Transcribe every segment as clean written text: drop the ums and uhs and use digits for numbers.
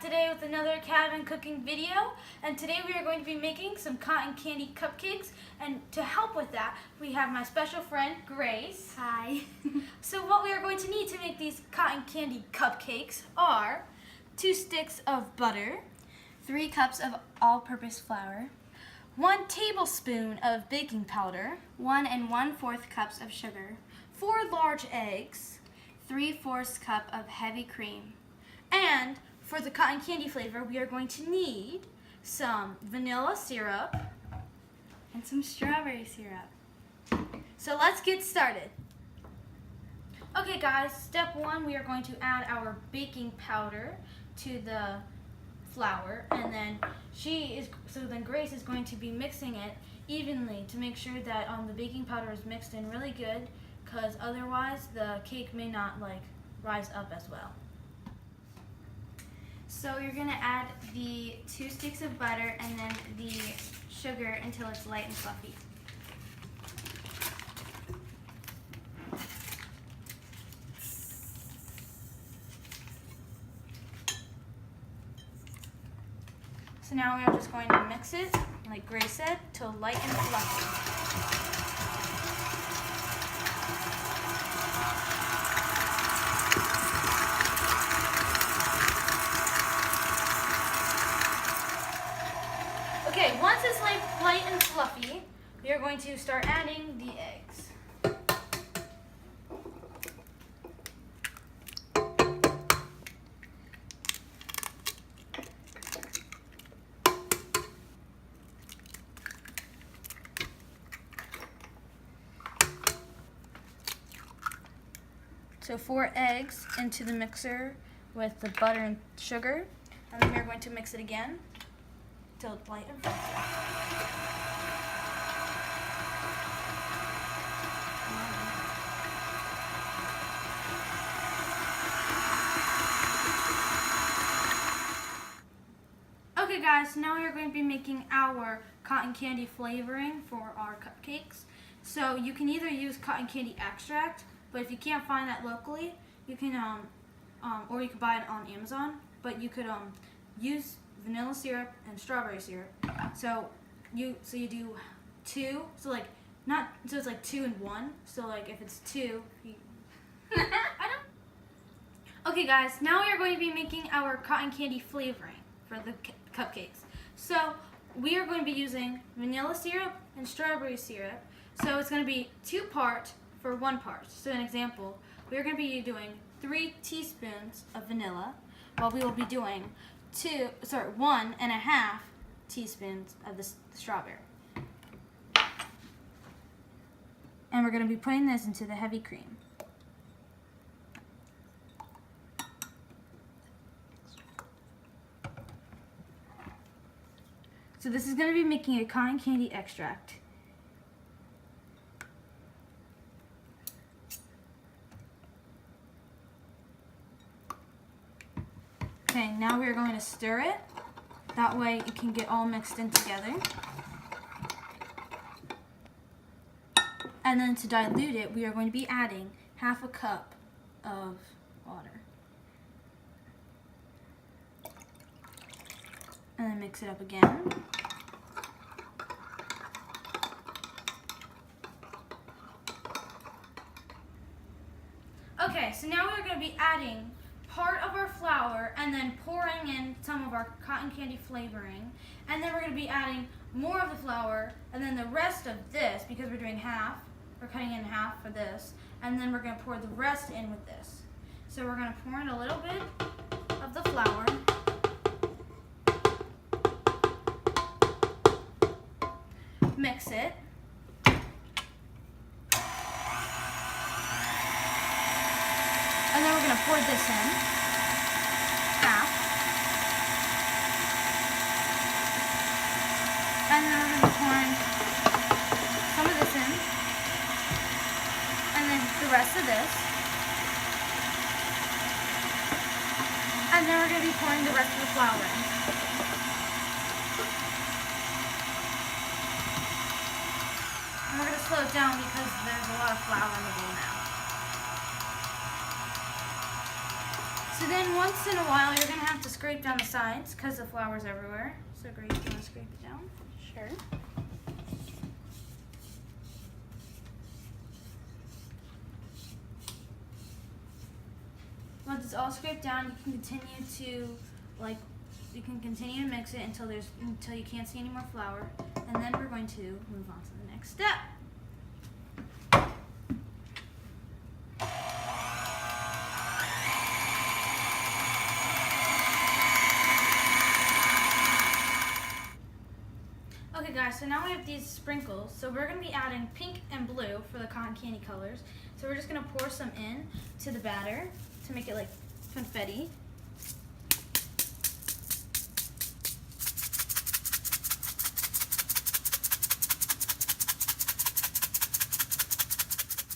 today with another cabin cooking video, and today we are going to be making some cotton candy cupcakes, and to help with that we have my special friend Grace. Hi. So what we are going to need to make these cotton candy cupcakes are 2 sticks of butter, 3 cups of all-purpose flour, 1 tablespoon of baking powder, 1 1/4 cups of sugar, 4 large eggs, 3/4 cup of heavy cream. and for the cotton candy flavor we are going to need some vanilla syrup And some strawberry syrup. So let's get started. Okay guys, step 1, we are going to add our baking powder to the flour, and then Grace is going to be mixing it evenly to make sure that the baking powder is mixed in really good, because otherwise the cake may not rise up as well. So you're going to add the 2 sticks of butter and then the sugar until it's light and fluffy. So now we are just going to mix it, like Grace said, till light and fluffy. Okay, once it's light and fluffy, we are going to start adding the eggs. So 4 eggs into the mixer with the butter and sugar, and then we're going to mix it again till it's light and fluffy. Okay guys, so now we are going to be making our cotton candy flavoring for our cupcakes. So you can either use cotton candy extract, but if you can't find that locally, you can or you could buy it on Amazon, but you could use vanilla syrup and strawberry syrup. So you do 2, so it's like 2 and 1. So if it's 2, Okay guys, now we are going to be making our cotton candy flavoring for the cupcakes. So we are going to be using vanilla syrup and strawberry syrup. So it's going to be 2 part for 1 part. So an example, we are going to be doing 3 teaspoons of vanilla, while we will be doing 1.5 teaspoons of the strawberry. And we're going to be putting this into the heavy cream. So this is going to be making a cotton candy extract. Okay, now we're going to stir it. That way it can get all mixed in together. And then to dilute it, we are going to be adding 1/2 cup of water. And then mix it up again. Okay, so now we're going to be adding part of our flour and then pouring in some of our cotton candy flavoring, and then we're going to be adding more of the flour and then the rest of this, because we're doing half, we're cutting in half for this, and then we're going to pour the rest in with this. So we're going to pour in a little bit of the flour, mix it, and then we're going to pour this in, half, and then we're going to be pouring some of this in, and then the rest of this, and then we're going to be pouring the rest of the flour in. And we're going to slow it down because there's a lot of flour in the bowl now. So then once in a while, you're going to have to scrape down the sides because the flour's everywhere. So Grace, do you want to scrape it down? Sure. Once it's all scraped down, you can continue to mix it until you can't see any more flour, and then we're going to move on to the next step. Okay guys, so now we have these sprinkles. So we're going to be adding pink and blue for the cotton candy colors. So we're just going to pour some in to the batter to make it like confetti.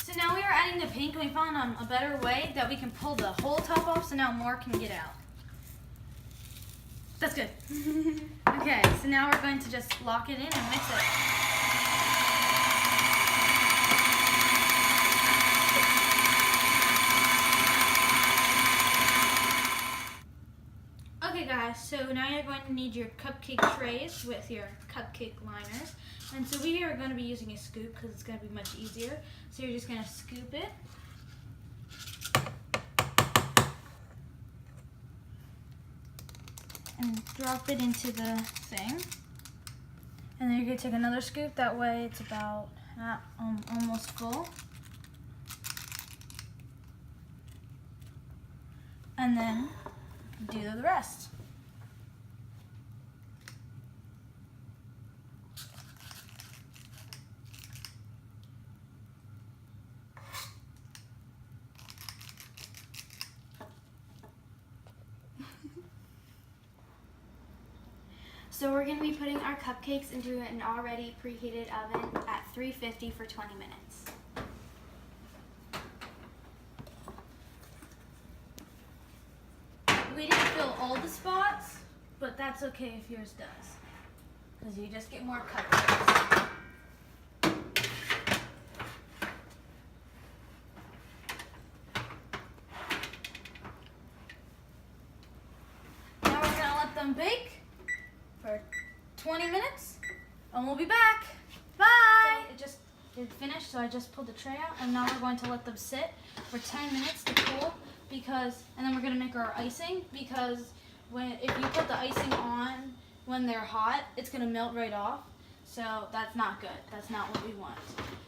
So now we are adding the pink, and we found a better way that we can pull the whole top off so now more can get out. That's good. Okay, so now we're going to just lock it in and mix it. Okay guys, so now you're going to need your cupcake trays with your cupcake liners. And so we are going to be using a scoop because it's going to be much easier. So you're just going to scoop it. And drop it into the thing. And then you're going to take another scoop. That way it's about almost full. And then do the rest. So we're going to be putting our cupcakes into an already preheated oven at 350 for 20 minutes. We didn't fill all the spots, but that's okay if yours does, because you just get more cupcakes. Now we're going to let them bake for 20 minutes, and we'll be back. Bye! It finished, so I just pulled the tray out, and now we're going to let them sit for 10 minutes to cool, and then we're going to make our icing, because if you put the icing on when they're hot, it's going to melt right off, so that's not good. That's not what we want.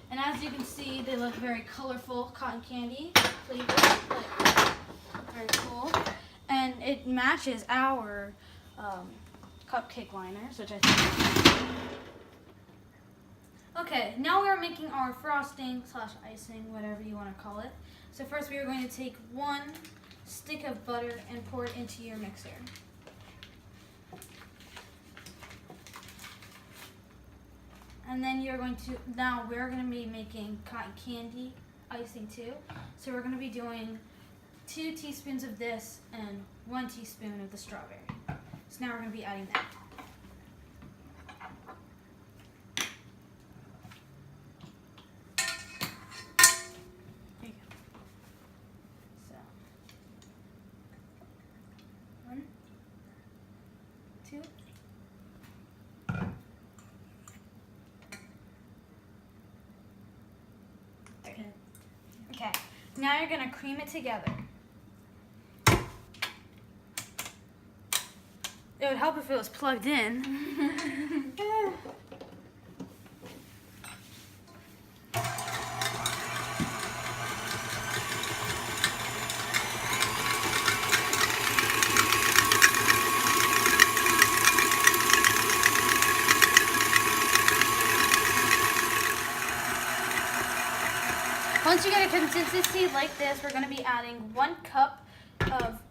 And as you can see, they look very colorful, cotton candy flavored, very cool, and it matches our cupcake liners, which I think. Okay, now we are making our frosting / icing, whatever you want to call it. So first we are going to take 1 stick of butter and pour it into your mixer. And then we're going to be making cotton candy icing too. So we're going to be doing 2 teaspoons of this and 1 teaspoon of the strawberry. So now we're going to be adding that. There you go. So, 1, 2. Okay, now you're going to cream it together. It would help if it was plugged in. Once you get a consistency like this, we're going to be adding 1 cup of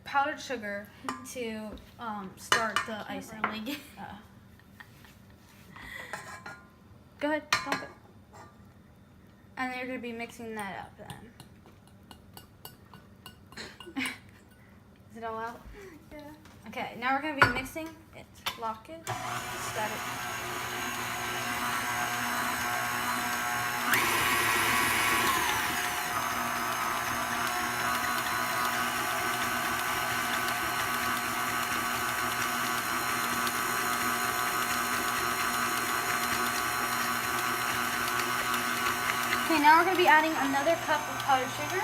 powdered sugar to start the icing. Go ahead, don't go. And then you're going to be mixing that up then. Is it all out? Yeah. Okay, now we're going to be mixing it. Lock it. Start it. Okay, now we're going to be adding another cup of powdered sugar.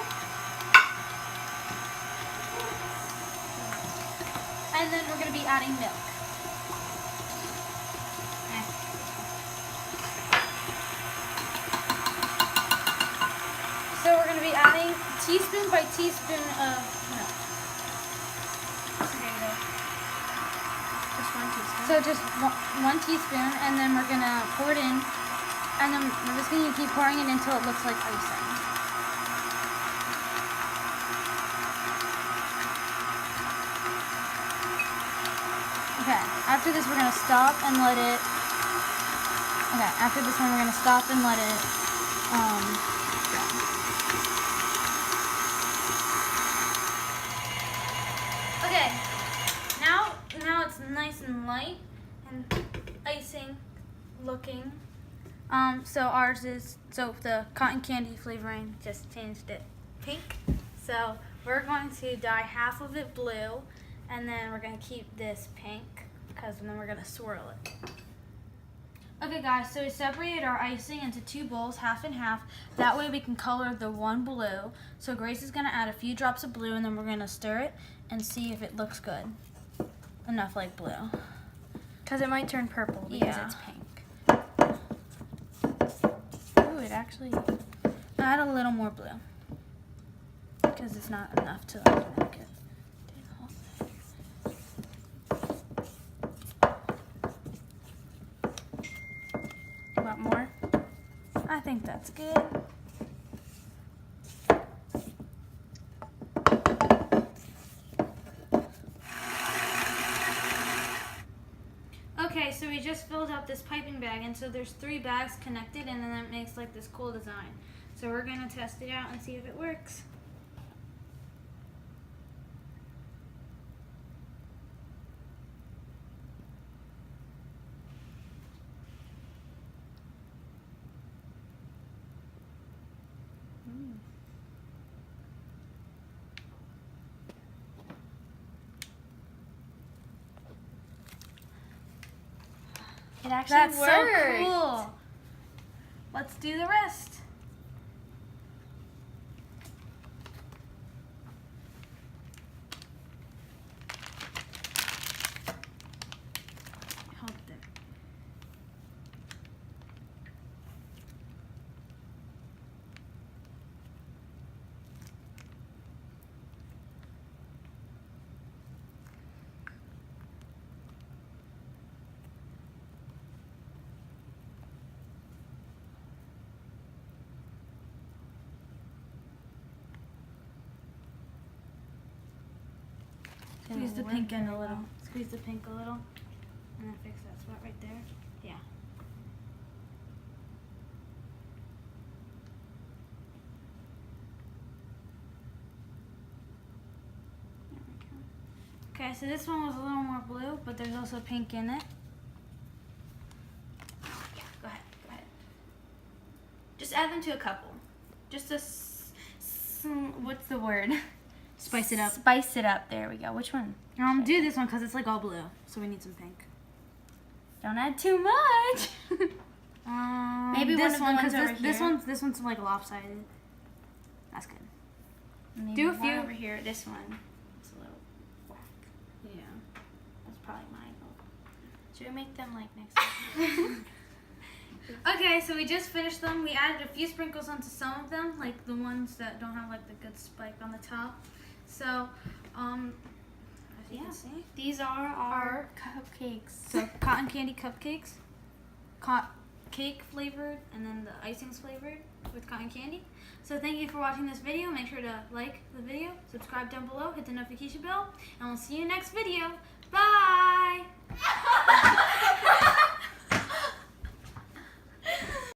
And then we're going to be adding milk. So we're going to be adding teaspoon by teaspoon of milk. There you go. Just 1 teaspoon. So just one teaspoon, and then we're going to pour it in. And then we're just going to keep pouring it until it looks like icing. Okay, after this we're going to stop and let it, after this one we're going to stop and let it, Okay, now it's nice and light and icing looking. So the cotton candy flavoring just changed it pink. So we're going to dye half of it blue, and then we're going to keep this pink, because then we're going to swirl it. Okay guys, so we separated our icing into 2 bowls, half and half. That way we can color the one blue. So Grace is going to add a few drops of blue, and then we're going to stir it and see if it looks good. Enough like blue. Because it might turn purple because Yeah. it's pink. Ooh, it actually, add a little more blue, because it's not enough to make it do the whole thing. Want more? I think that's good. Okay, so we just filled up this piping bag, and so there's 3 bags connected, and then that makes like this cool design. So we're gonna test it out and see if it works. It actually That's worked. so cool. Let's do the rest. Hold it. Squeeze the pink in a little. Squeeze the pink a little. And then fix that spot right there. Yeah. There we go. Okay, so this one was a little more blue, but there's also pink in it. Yeah, go ahead. Just add them to a couple. Just a, what's the word? Spice it up. Spice it up. There we go. Which one? Do this one because it's like all blue, so we need some pink. Don't add too much. Maybe this one of the because ones over this one's like lopsided. That's good. Maybe Do a one few. over here. This one. It's a little whack. Yeah. That's probably mine. Should we make them like next time? Okay, so we just finished them. We added a few sprinkles onto some of them, like the ones that don't have like the good spike on the top. So, as you can see, These are our cupcakes. so cotton candy cupcakes, cake flavored, and then the icing's flavored with cotton candy. So thank you for watching this video. Make sure to like the video, subscribe down below, hit the notification bell, and we'll see you next video. Bye!